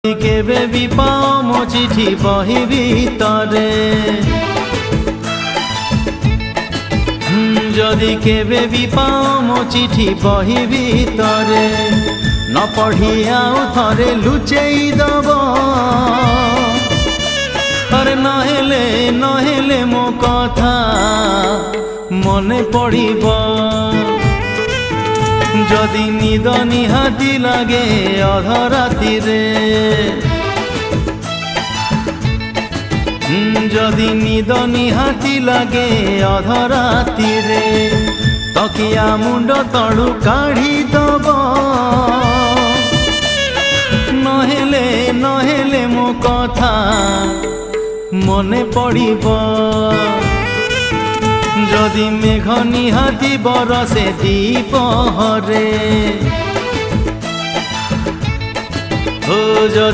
কেবে বি পাও মো চিঠি বহি ভিতরে যদি কেবে বি পাও মো চিঠি বহি ভিতরে ন পঢ়ি আউ থরে লুচেই দব আরে নহেলে মো কথা মনে পড়িব যদি নিদ নিহাতি লাগে অধরাতিরে যদি নিদ নিহাতি লাগে অধরাতিরে তকিয়া মুন্ড তলু কাঢ়ি দব নহেলে মো কথা মনে পড়িব যদি মেঘ নিহাতি বরসে দ্বিপহরে ও যদি